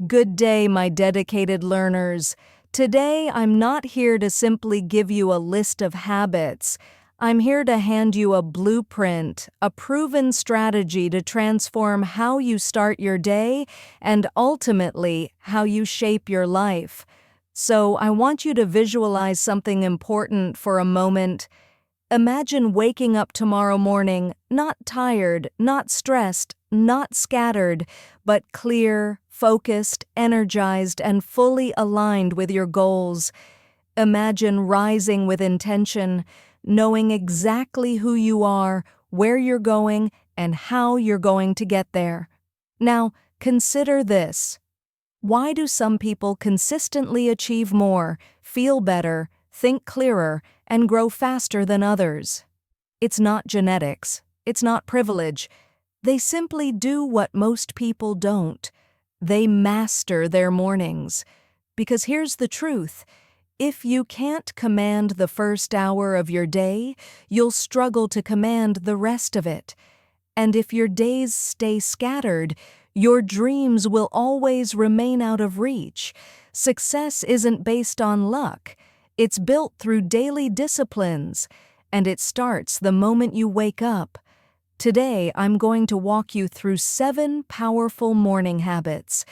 Good day, my dedicated learners. Today, I'm not here to simply give you a list of habits. I'm here to hand you a blueprint, a proven strategy to transform how you start your day and ultimately how you shape your life. So, I want you to visualize something important for a moment. Imagine waking up tomorrow morning, not tired, not stressed, not scattered, but clear, focused, energized, and fully aligned with your goals. Imagine rising with intention, knowing exactly who you are, where you're going, and how you're going to get there. Now, consider this. Why do some people consistently achieve more, feel better, think clearer, and grow faster than others? It's not genetics. It's not privilege. They simply do what most people don't. They master their mornings. Because here's the truth. If you can't command the first hour of your day, you'll struggle to command the rest of it. And if your days stay scattered, your dreams will always remain out of reach. Success isn't based on luck. It's built through daily disciplines, and it starts the moment you wake up. Today, I'm going to walk you through 7 powerful morning habits,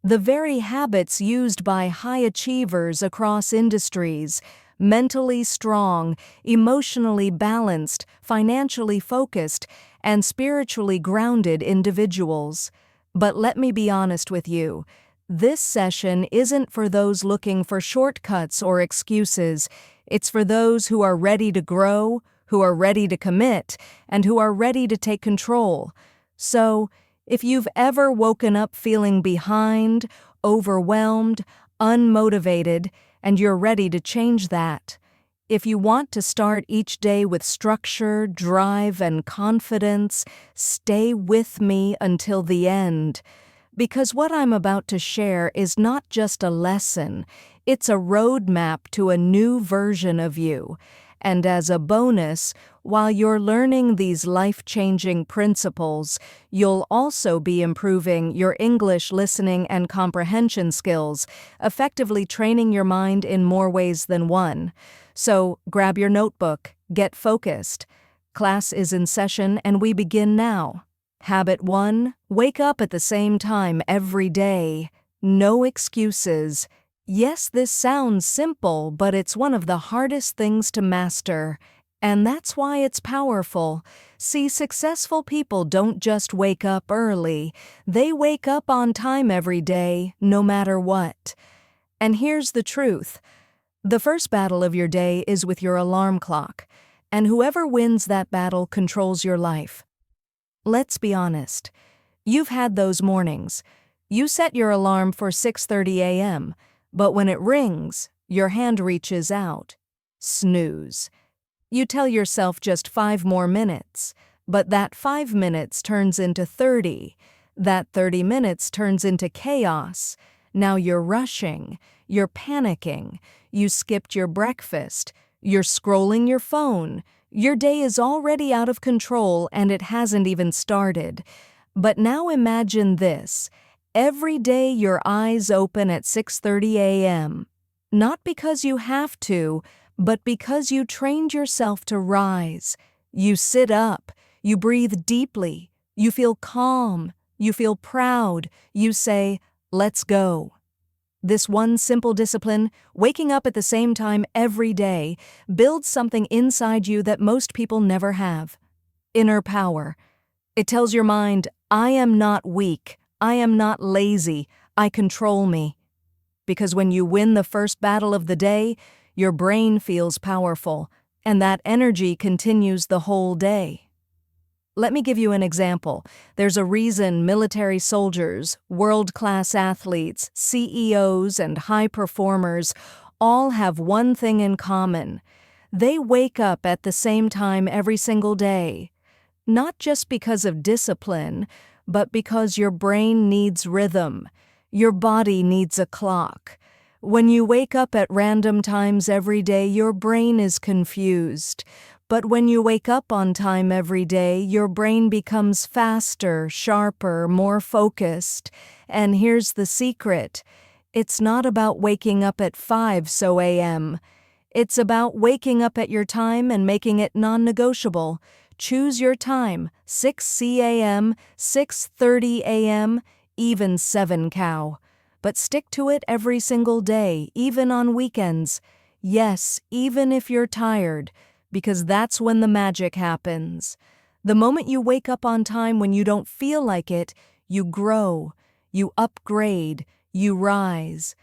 the very habits used by high achievers across industries, mentally strong, emotionally balanced, financially focused, and spiritually grounded individuals. But let me be honest with you. This session isn't for those looking for shortcuts or excuses. It's for those who are ready to grow, who are ready to commit, and who are ready to take control. So, if you've ever woken up feeling behind, overwhelmed, unmotivated, and you're ready to change that, if you want to start each day with structure, drive, and confidence, stay with me until the end. Because what I'm about to share is not just a lesson, it's a roadmap to a new version of you. And as a bonus, while you're learning these life-changing principles, you'll also be improving your English listening and comprehension skills, effectively training your mind in more ways than one. So grab your notebook, get focused. Class is in session and we begin now. Habit 1, wake up at the same time every day. No excuses. Yes, this sounds simple, but it's one of the hardest things to master. And that's why it's powerful. See, successful people don't just wake up early. They wake up on time every day, no matter what. And here's the truth. The first battle of your day is with your alarm clock, and whoever wins that battle controls your life. Let's be honest. You've had those mornings. You set your alarm for 6:30 a.m., but when it rings, your hand reaches out. Snooze. You tell yourself just 5 more minutes, but that 5 minutes turns into 30. That 30 minutes turns into chaos. Now you're rushing, you're panicking, you skipped your breakfast, you're scrolling your phone. Your day is already out of control and it hasn't even started. But now imagine this. Every day your eyes open at 6:30 a.m. Not because you have to, but because you trained yourself to rise. You sit up, you breathe deeply, you feel calm, you feel proud, you say, "Let's go." This one simple discipline, waking up at the same time every day, builds something inside you that most people never have. Inner power. It tells your mind, I am not weak, I am not lazy, I control me. Because when you win the first battle of the day, your brain feels powerful, and that energy continues the whole day. Let me give you an example. There's a reason military soldiers, world-class athletes, CEOs, and high performers all have one thing in common. They wake up at the same time every single day. Not just because of discipline, but because your brain needs rhythm. Your body needs a clock. When you wake up at random times every day, your brain is confused. But when you wake up on time every day, your brain becomes faster, sharper, more focused. And here's the secret. It's not about waking up at 5 a.m. It's about waking up at your time and making it non-negotiable. Choose your time, 6 a.m., 6:30 a.m., even 7 cow. But stick to it every single day, even on weekends. Yes, even if you're tired, because that's when the magic happens. The moment you wake up on time when you don't feel like it, you grow, you upgrade, you rise.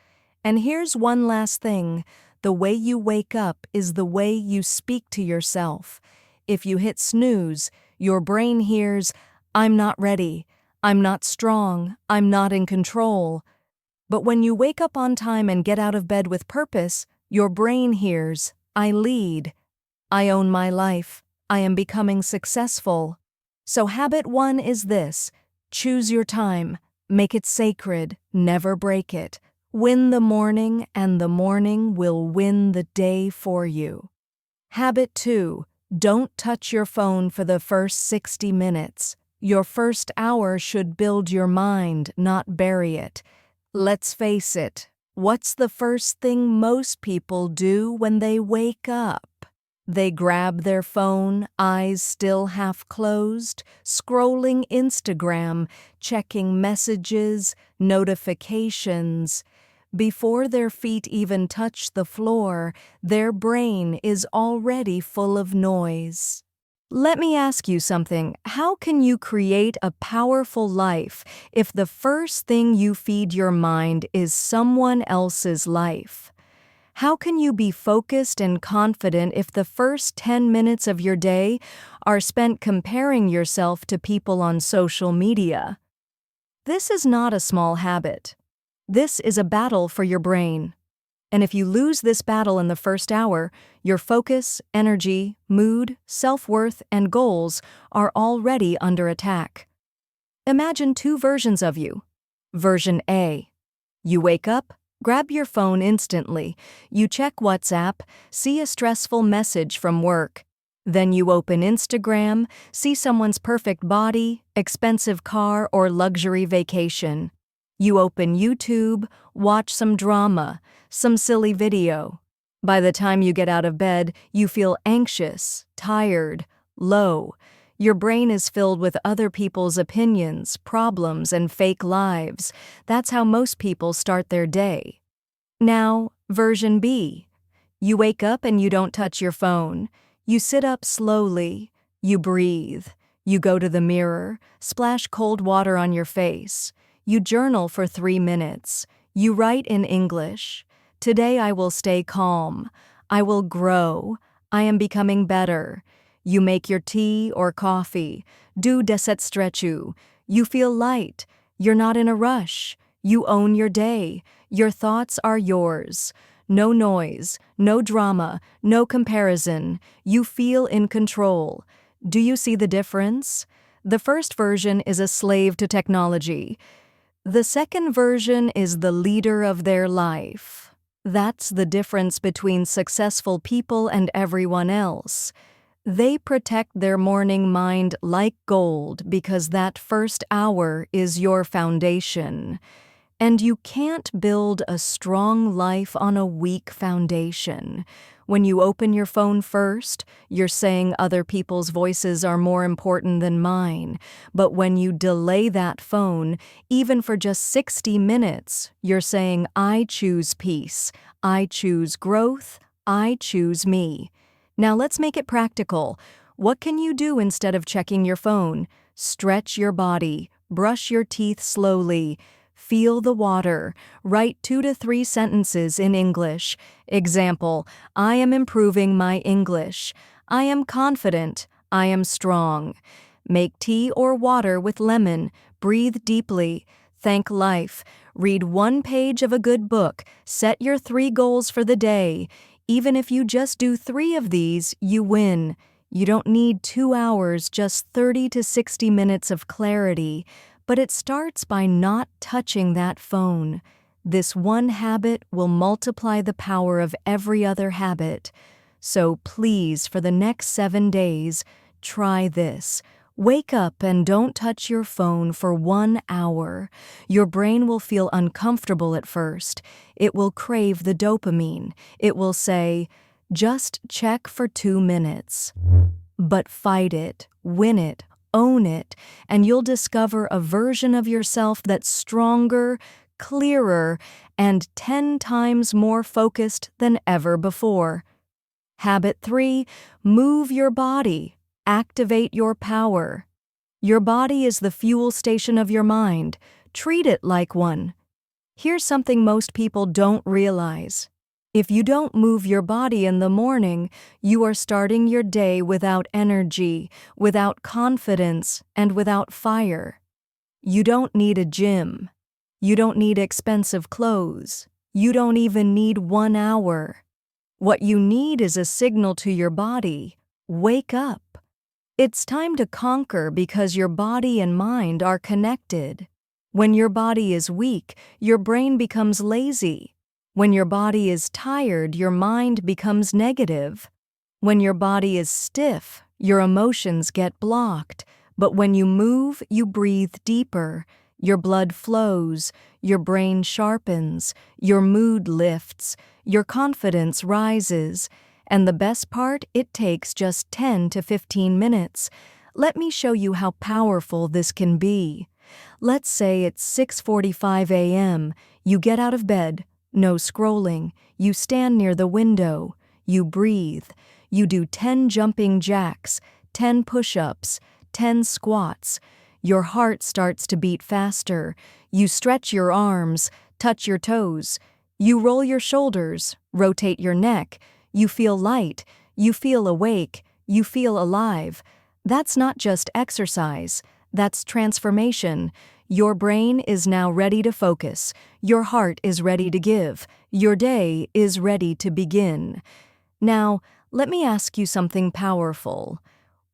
And here's one last thing. The way you wake up is the way you speak to yourself. If you hit snooze, your brain hears, "I'm not ready, I'm not strong, I'm not in control." But when you wake up on time and get out of bed with purpose, your brain hears, "I lead, I own my life, I am becoming successful." So habit 1 is this: choose your time, make it sacred, never break it. Win the morning, and the morning will win the day for you. Habit 2, don't touch your phone for the first 60 minutes. Your first hour should build your mind, not bury it. Let's face it, what's the first thing most people do when they wake up? They grab their phone, eyes still half closed, scrolling Instagram, checking messages, notifications. Before their feet even touch the floor, their brain is already full of noise. Let me ask you something. How can you create a powerful life if the first thing you feed your mind is someone else's life? How can you be focused and confident if the first 10 minutes of your day are spent comparing yourself to people on social media? This is not a small habit. This is a battle for your brain. And if you lose this battle in the first hour, your focus, energy, mood, self-worth, and goals are already under attack. Imagine 2 versions of you. Version A. You wake up, grab your phone instantly. You check WhatsApp, see a stressful message from work. Then you open Instagram, see someone's perfect body, expensive car, or luxury vacation. You open YouTube, watch some drama, some silly video. By the time you get out of bed, you feel anxious, tired, low. Your brain is filled with other people's opinions, problems, and fake lives. That's how most people start their day. Now, version B. You wake up and you don't touch your phone. You sit up slowly. You breathe. You go to the mirror, splash cold water on your face. You journal for 3 minutes. You write in English. Today I will stay calm. I will grow. I am becoming better. You make your tea or coffee. Do deset stretchu. You feel light. You're not in a rush. You own your day. Your thoughts are yours. No noise, no drama, no comparison. You feel in control. Do you see the difference? The first version is a slave to technology. The second version is the leader of their life. That's the difference between successful people and everyone else. They protect their morning mind like gold because that first hour is your foundation. And you can't build a strong life on a weak foundation. When you open your phone first, you're saying other people's voices are more important than mine. But when you delay that phone, even for just 60 minutes, you're saying, I choose peace, I choose growth, I choose me. Now let's make it practical. What can you do instead of checking your phone? Stretch your body, brush your teeth slowly, feel the water, write 2 to 3 sentences in English. Example, I am improving my English. I am confident. I am strong. Make tea or water with lemon. Breathe deeply. Thank life. Read 1 page of a good book. Set your 3 goals for the day. Even if you just do 3 of these, you win. You don't need 2 hours, just 30 to 60 minutes of clarity. But it starts by not touching that phone. This one habit will multiply the power of every other habit. So please, for the next 7 days, try this. Wake up and don't touch your phone for 1 hour. Your brain will feel uncomfortable at first. It will crave the dopamine. It will say, just check for 2 minutes. But fight it, win it, own it, and you'll discover a version of yourself that's stronger, clearer, and 10 times more focused than ever before. Habit 3, move your body. Activate your power. Your body is the fuel station of your mind. Treat it like one. Here's something most people don't realize. If you don't move your body in the morning, you are starting your day without energy, without confidence, and without fire. You don't need a gym. You don't need expensive clothes. You don't even need 1 hour. What you need is a signal to your body. Wake up. It's time to conquer because your body and mind are connected. When your body is weak, your brain becomes lazy. When your body is tired, your mind becomes negative. When your body is stiff, your emotions get blocked. But when you move, you breathe deeper. Your blood flows, your brain sharpens, your mood lifts, your confidence rises. And the best part, it takes just 10 to 15 minutes. Let me show you how powerful this can be. Let's say it's 6:45 a.m. You get out of bed, no scrolling. You stand near the window. You breathe. You do 10 jumping jacks, 10 push-ups, 10 squats. Your heart starts to beat faster. You stretch your arms, touch your toes. You roll your shoulders, rotate your neck. You feel light, you feel awake, you feel alive. That's not just exercise, that's transformation. Your brain is now ready to focus. Your heart is ready to give. Your day is ready to begin. Now, let me ask you something powerful.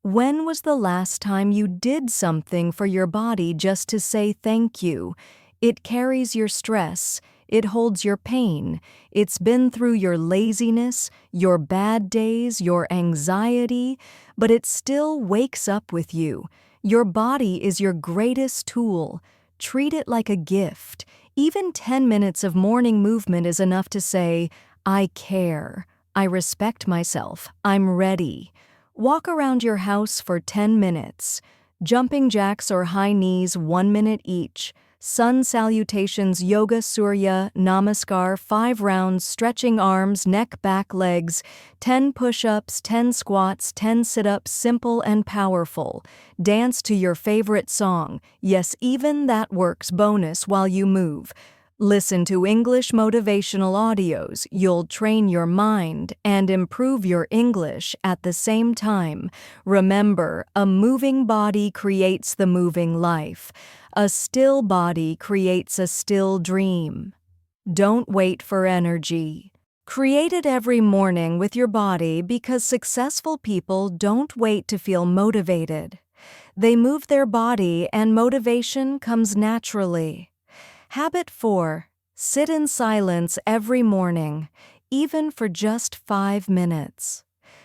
When was the last time you did something for your body just to say thank you? It carries your stress. It holds your pain. It's been through your laziness, your bad days, your anxiety, but it still wakes up with you. Your body is your greatest tool. Treat it like a gift. Even 10 minutes of morning movement is enough to say, I care. I respect myself. I'm ready. Walk around your house for 10 minutes. Jumping jacks or high knees, 1 minute each. Sun salutations, yoga, surya, namaskar, 5 rounds, stretching arms, neck, back, legs, 10 push-ups, 10 squats, 10 sit-ups, simple and powerful. Dance to your favorite song. Yes, even that works bonus while you move. Listen to English motivational audios. You'll train your mind and improve your English at the same time. Remember, a moving body creates the moving life. A still body creates a still dream. Don't wait for energy. Create it every morning with your body because successful people don't wait to feel motivated. They move their body and motivation comes naturally. Habit 4. Sit in silence every morning, even for just 5 minutes.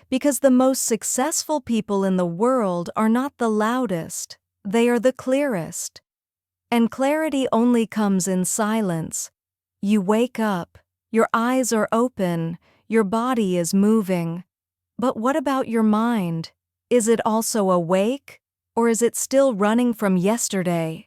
Because the most successful people in the world are not the loudest, they are the clearest. And clarity only comes in silence. You wake up, your eyes are open, your body is moving. But what about your mind? Is it also awake, or is it still running from yesterday?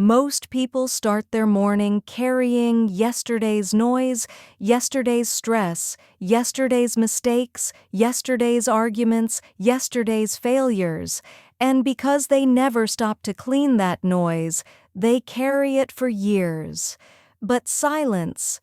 Most people start their morning carrying yesterday's noise, yesterday's stress, yesterday's mistakes, yesterday's arguments, yesterday's failures. And because they never stop to clean that noise, they carry it for years. But silence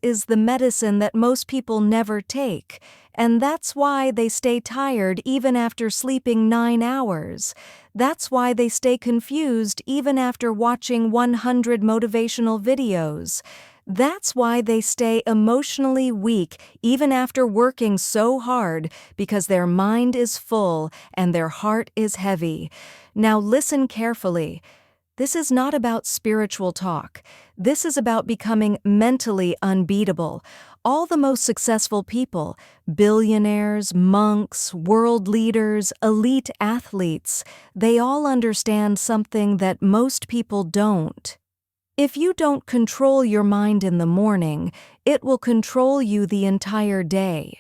is the medicine that most people never take. And that's why they stay tired even after sleeping 9 hours. That's why they stay confused even after watching 100 motivational videos. That's why they stay emotionally weak even after working so hard, because their mind is full and their heart is heavy. Now listen carefully. This is not about spiritual talk. This is about becoming mentally unbeatable. All the most successful people, billionaires, monks, world leaders, elite athletes, they all understand something that most people don't. If you don't control your mind in the morning, it will control you the entire day.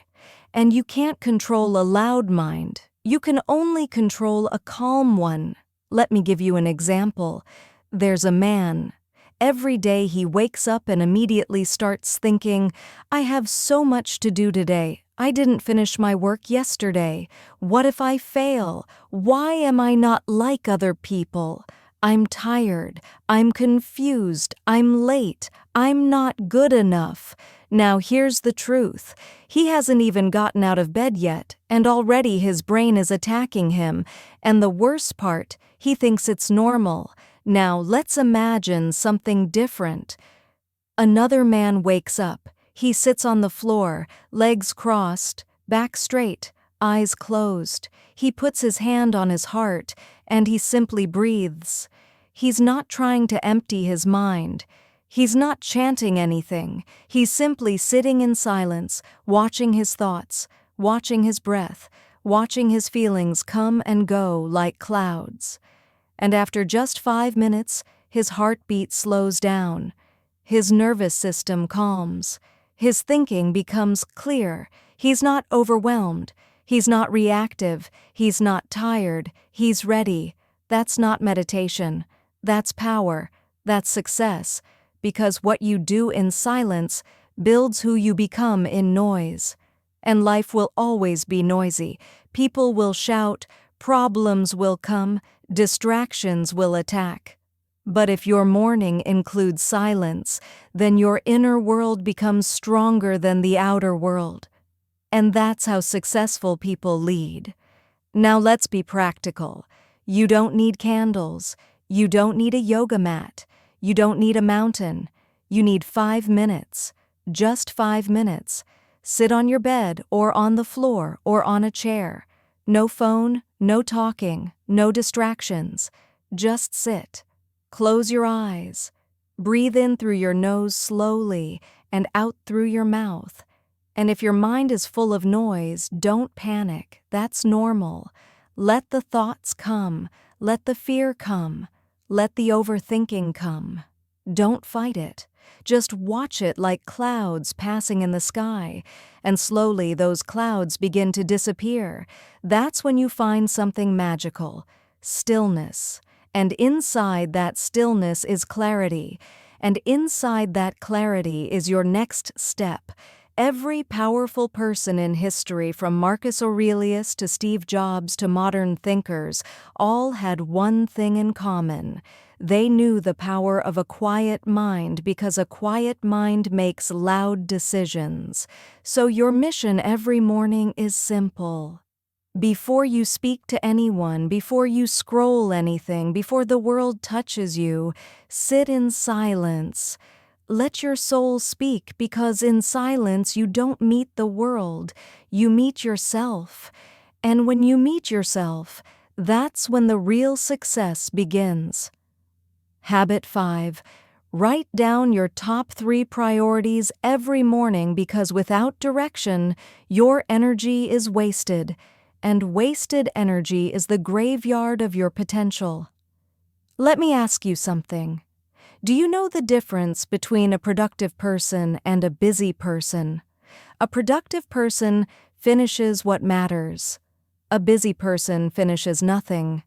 And you can't control a loud mind. You can only control a calm one. Let me give you an example. There's a man. Every day he wakes up and immediately starts thinking, I have so much to do today. I didn't finish my work yesterday. What if I fail? Why am I not like other people? I'm tired. I'm confused. I'm late. I'm not good enough. Now here's the truth. He hasn't even gotten out of bed yet, and already his brain is attacking him. And the worst part, he thinks it's normal. Now let's imagine something different. Another man wakes up. He sits on the floor, legs crossed, back straight, eyes closed. He puts his hand on his heart, and he simply breathes. He's not trying to empty his mind. He's not chanting anything. He's simply sitting in silence, watching his thoughts, watching his breath, watching his feelings come and go like clouds. And after just 5 minutes, his heartbeat slows down. His nervous system calms. His thinking becomes clear. He's not overwhelmed. He's not reactive. He's not tired. He's ready. That's not meditation. That's power. That's success. Because what you do in silence builds who you become in noise. And life will always be noisy. People will shout, problems will come, distractions will attack. But if your morning includes silence, then your inner world becomes stronger than the outer world. And that's how successful people lead. Now let's be practical. You don't need candles. You don't need a yoga mat. You don't need a mountain. You need 5 minutes. Just 5 minutes. Sit on your bed or on the floor or on a chair. No phone, no talking, no distractions. Just sit. Close your eyes. Breathe in through your nose slowly and out through your mouth. And if your mind is full of noise, don't panic. That's normal. Let the thoughts come. Let the fear come. Let the overthinking come. Don't fight it. Just watch it like clouds passing in the sky, and slowly those clouds begin to disappear. That's when you find something magical, stillness. And inside that stillness is clarity, and inside that clarity is your next step. Every powerful person in history, from Marcus Aurelius to Steve Jobs to modern thinkers, all had one thing in common. They knew the power of a quiet mind because a quiet mind makes loud decisions. So your mission every morning is simple. Before you speak to anyone, before you scroll anything, before the world touches you, sit in silence. Let your soul speak, because in silence you don't meet the world, you meet yourself. And when you meet yourself, that's when the real success begins. Habit 5. Write down your top 3 priorities every morning, because without direction, your energy is wasted, and wasted energy is the graveyard of your potential. Let me ask you something. Do you know the difference between a productive person and a busy person? A productive person finishes what matters. A busy person finishes nothing.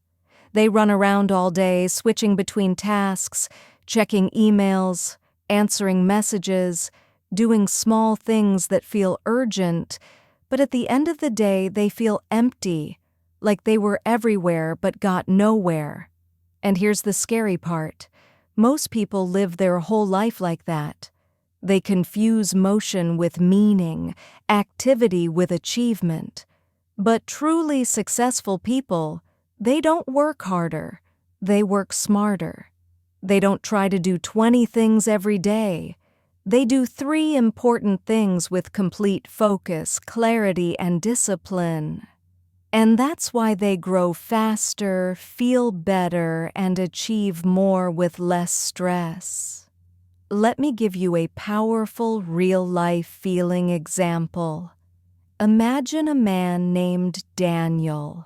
They run around all day, switching between tasks, checking emails, answering messages, doing small things that feel urgent, but at the end of the day they feel empty, like they were everywhere but got nowhere. And here's the scary part. Most people live their whole life like that. They confuse motion with meaning, activity with achievement. But truly successful people, they don't work harder, they work smarter. They don't try to do 20 things every day. They do 3 important things with complete focus, clarity, and discipline. And that's why they grow faster, feel better, and achieve more with less stress. Let me give you a powerful real-life feeling example. Imagine a man named Daniel.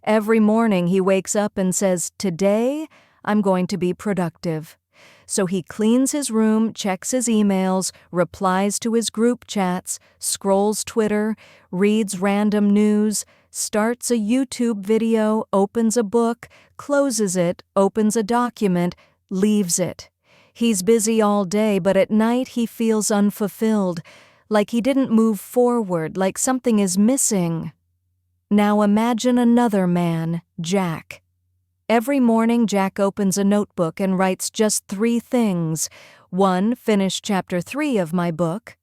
Every morning he wakes up and says, "Today, I'm going to be productive." So he cleans his room, checks his emails, replies to his group chats, scrolls Twitter, reads random news, starts a YouTube video, opens a book, closes it, opens a document, leaves it. He's busy all day, but at night he feels unfulfilled, like he didn't move forward, like something is missing. Now imagine another man, Jack. Every morning, Jack opens a notebook and writes just 3 things. 1, finish chapter 3 of my book.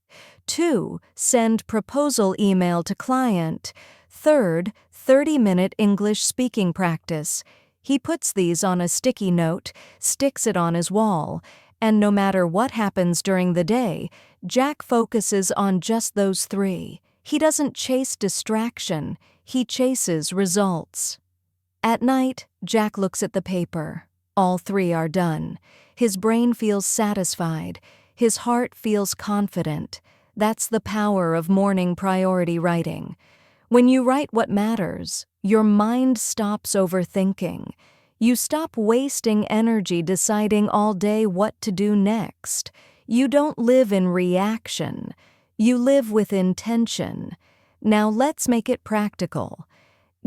2, send proposal email to client. 3rd, 30-minute English speaking practice. He puts these on a sticky note, sticks it on his wall, and no matter what happens during the day, Jack focuses on just those 3. He doesn't chase distraction, he chases results. At night, Jack looks at the paper. All 3 are done. His brain feels satisfied. His heart feels confident. That's the power of morning priority writing. When you write what matters, your mind stops overthinking. You stop wasting energy deciding all day what to do next. You don't live in reaction. You live with intention. Now let's make it practical.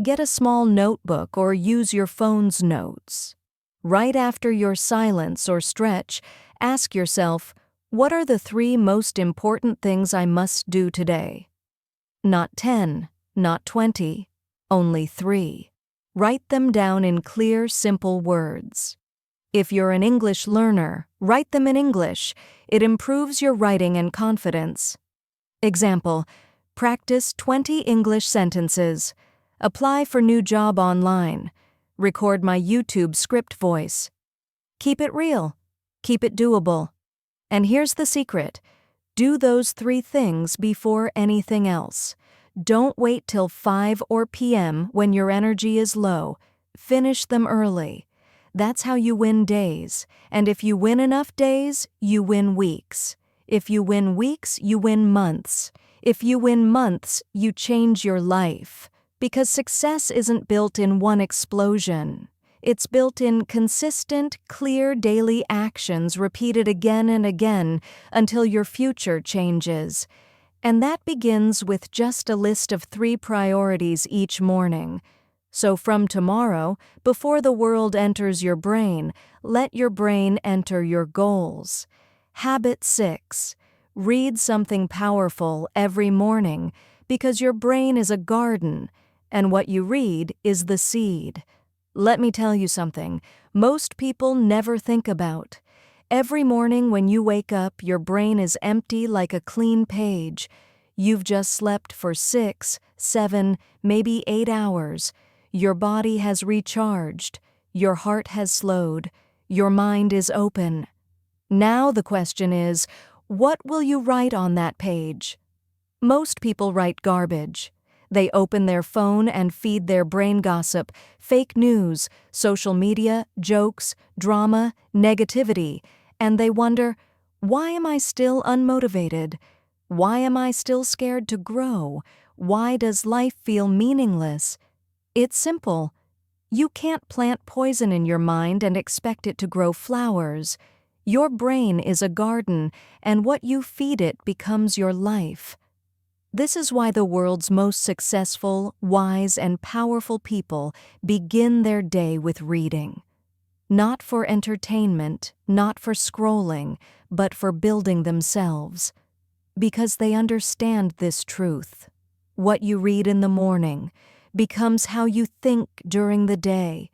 Get a small notebook or use your phone's notes. Right after your silence or stretch, ask yourself, what are the 3 most important things I must do today? Not 10, not 20, only 3. Write them down in clear, simple words. If you're an English learner, write them in English. It improves your writing and confidence. Example, practice 20 English sentences. Apply for new job online. Record my YouTube script voice. Keep it real. Keep it doable. And here's the secret. Do those 3 things before anything else. Don't wait till 5 or p.m. when your energy is low. Finish them early. That's how you win days. And if you win enough days, you win weeks. If you win weeks, you win months. If you win months, you change your life. Because success isn't built in one explosion. It's built in consistent, clear daily actions repeated again and again until your future changes. And that begins with just a list of 3 priorities each morning. So from tomorrow, before the world enters your brain, let your brain enter your goals. Habit 6. Read something powerful every morning because your brain is a garden, and what you read is the seed. Let me tell you something most people never think about. Every morning when you wake up, your brain is empty like a clean page. You've just slept for 6, 7, maybe 8 hours. Your body has recharged. Your heart has slowed. Your mind is open. Now the question is, what will you write on that page? Most people write garbage. They open their phone and feed their brain gossip, fake news, social media, jokes, drama, negativity, and they wonder, why am I still unmotivated? Why am I still scared to grow? Why does life feel meaningless? It's simple. You can't plant poison in your mind and expect it to grow flowers. Your brain is a garden, and what you feed it becomes your life. This is why the world's most successful, wise, and powerful people begin their day with reading. Not for entertainment, not for scrolling, but for building themselves. Because they understand this truth. What you read in the morning becomes how you think during the day.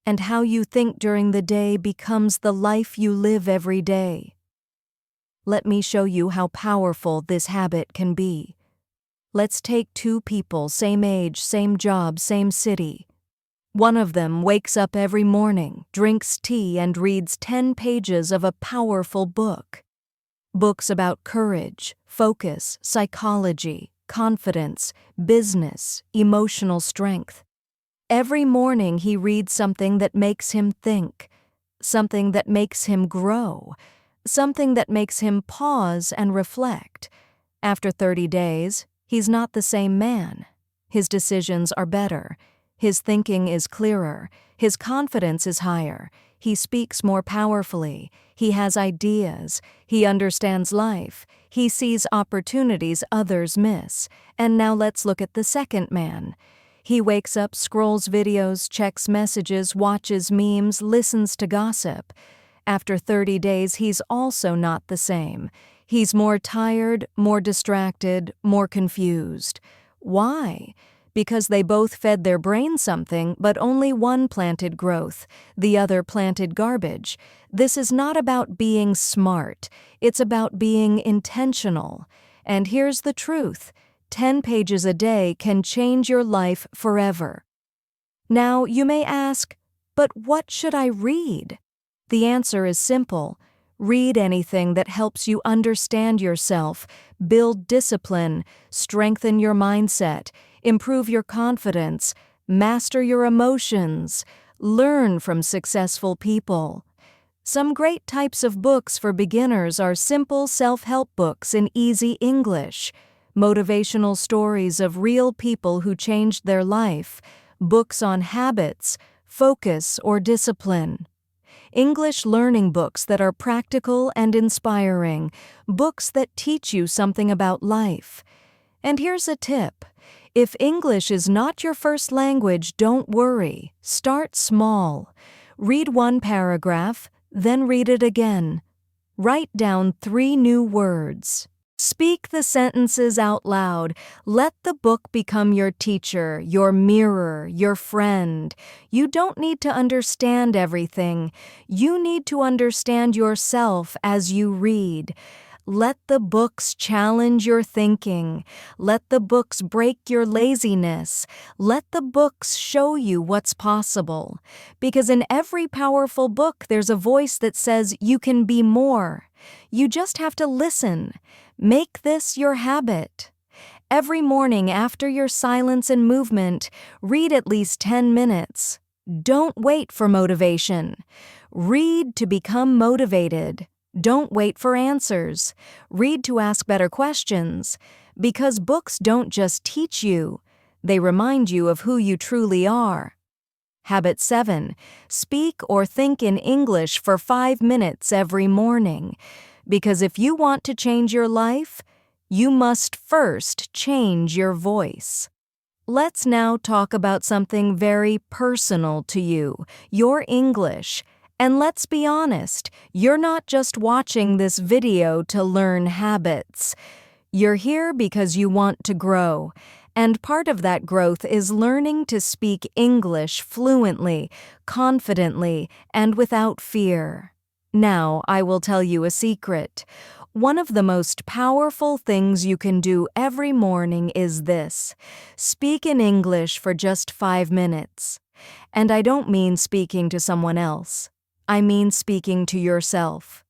And how you think during the day becomes the life you live every day. Let me show you how powerful this habit can be. Let's take 2 people, same age, same job, same city. One of them wakes up every morning, drinks tea, and reads 10 pages of a powerful book. Books about courage, focus, psychology, confidence, business, emotional strength. Every morning he reads something that makes him think, something that makes him grow, something that makes him pause and reflect. After 30 days, he's not the same man. His decisions are better. His thinking is clearer. His confidence is higher. He speaks more powerfully. He has ideas. He understands life. He sees opportunities others miss. And now let's look at the second man. He wakes up, scrolls videos, checks messages, watches memes, listens to gossip. After 30 days, he's also not the same. He's more tired, more distracted, more confused. Why? Because they both fed their brain something, but only one planted growth, the other planted garbage. This is not about being smart. It's about being intentional. And here's the truth. 10 pages a day can change your life forever. Now, you may ask, but what should I read? The answer is simple. Read anything that helps you understand yourself, build discipline, strengthen your mindset, improve your confidence, master your emotions, learn from successful people. Some great types of books for beginners are simple self-help books in easy English, motivational stories of real people who changed their life, books on habits, focus, or discipline. English learning books that are practical and inspiring, books that teach you something about life. And here's a tip. If English is not your first language, don't worry. Start small. Read one paragraph, then read it again. Write down 3 new words. Speak the sentences out loud. Let the book become your teacher, your mirror, your friend. You don't need to understand everything. You need to understand yourself as you read. Let the books challenge your thinking. Let the books break your laziness. Let the books show you what's possible. Because in every powerful book, there's a voice that says you can be more. You just have to listen. Make this your habit. Every morning after your silence and movement, read at least 10 minutes. Don't wait for motivation. Read to become motivated. Don't wait for answers. Read to ask better questions. Because books don't just teach you, they remind you of who you truly are. Habit 7. Speak or think in English for 5 minutes every morning. Because if you want to change your life, you must first change your voice. Let's now talk about something very personal to you, your English. And let's be honest, you're not just watching this video to learn habits. You're here because you want to grow. And part of that growth is learning to speak English fluently, confidently, and without fear. Now, I will tell you a secret. One of the most powerful things you can do every morning is this. Speak in English for just 5 minutes. And I don't mean speaking to someone else. I mean speaking to yourself.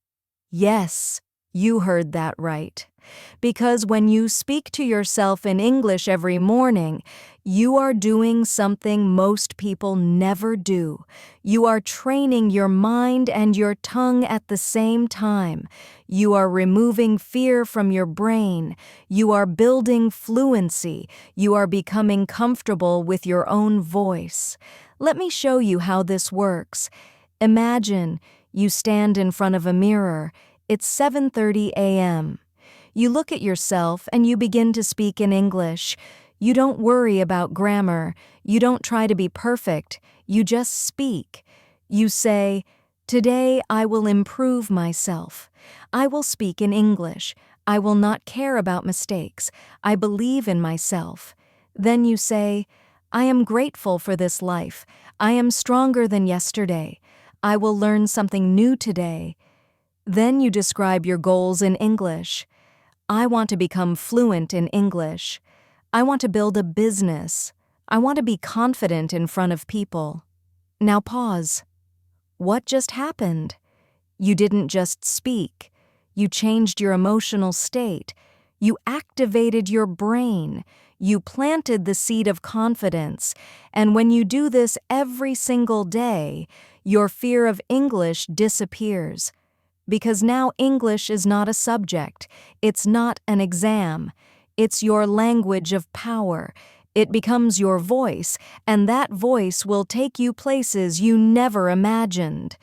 Yes, you heard that right. Because when you speak to yourself in English every morning, you are doing something most people never do. You are training your mind and your tongue at the same time. You are removing fear from your brain. You are building fluency. You are becoming comfortable with your own voice. Let me show you how this works. Imagine you stand in front of a mirror. It's 7:30 a.m. You look at yourself and you begin to speak in English. You don't worry about grammar. You don't try to be perfect. You just speak. You say, "Today I will improve myself. I will speak in English. I will not care about mistakes. I believe in myself." Then you say, "I am grateful for this life. I am stronger than yesterday. I will learn something new today." Then you describe your goals in English. I want to become fluent in English. I want to build a business. I want to be confident in front of people. Now pause. What just happened? You didn't just speak. You changed your emotional state. You activated your brain. You planted the seed of confidence. And when you do this every single day, your fear of English disappears. Because now English is not a subject. It's not an exam. It's your language of power. It becomes your voice, and that voice will take you places you never imagined.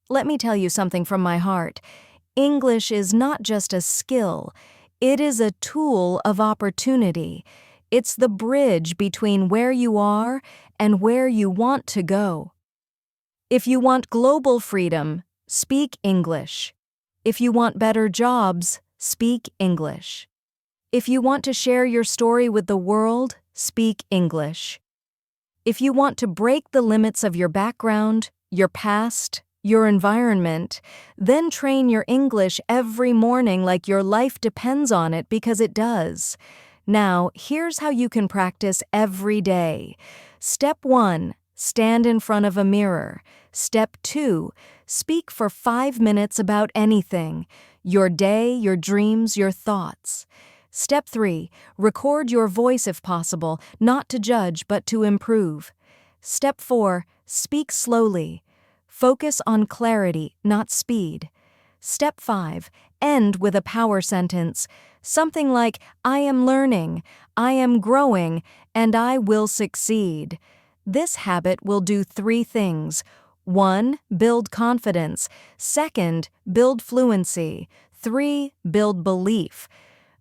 Let me tell you something from my heart. English is not just a skill. It is a tool of opportunity. It's the bridge between where you are and where you want to go. If you want global freedom, speak English. If you want better jobs, speak English. If you want to share your story with the world, speak English. If you want to break the limits of your background, your past, your environment, then train your English every morning like your life depends on it, because it does. Now, here's how you can practice every day. Step 1, stand in front of a mirror. Step 2, speak for 5 minutes about anything, your day, your dreams, your thoughts. Step 3, record your voice if possible, not to judge but to improve. Step 4, speak slowly. Focus on clarity, not speed. Step 5, end with a power sentence. Something like, I am learning, I am growing, and I will succeed. This habit will do 3 things. 1, build confidence. 2, build fluency. 3, build belief.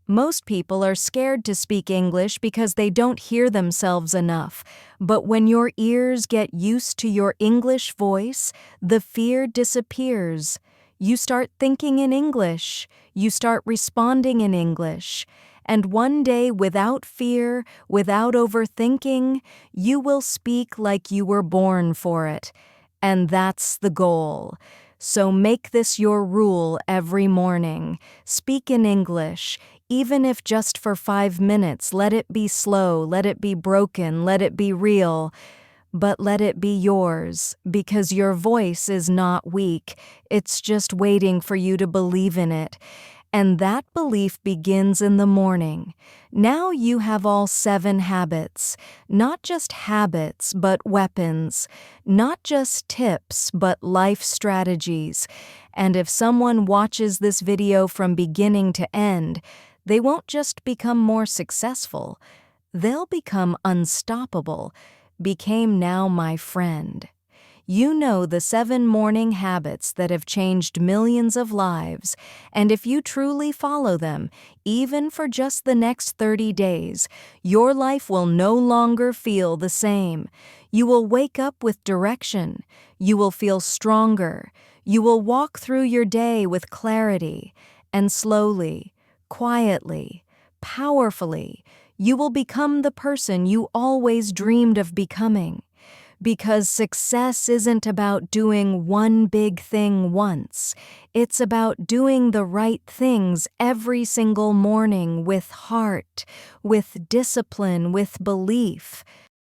Most people are scared to speak English because they don't hear themselves enough. But when your ears get used to your English voice, the fear disappears. You start thinking in English. You start responding in English. And one day, without fear, without overthinking, you will speak like you were born for it. And that's the goal. So make this your rule every morning. Speak in English. Even if just for 5 minutes, let it be slow, let it be broken, let it be real. But let it be yours, because your voice is not weak. It's just waiting for you to believe in it. And that belief begins in the morning. Now you have all 7 habits. Not just habits, but weapons. Not just tips, but life strategies. And if someone watches this video from beginning to end, they won't just become more successful. They'll become unstoppable. Became now my friend. You know the 7 morning habits that have changed millions of lives, and if you truly follow them, even for just the next 30 days, your life will no longer feel the same. You will wake up with direction. You will feel stronger. You will walk through your day with clarity, and slowly, quietly, powerfully, you will become the person you always dreamed of becoming. Because success isn't about doing one big thing once. It's about doing the right things every single morning with heart, with discipline, with belief.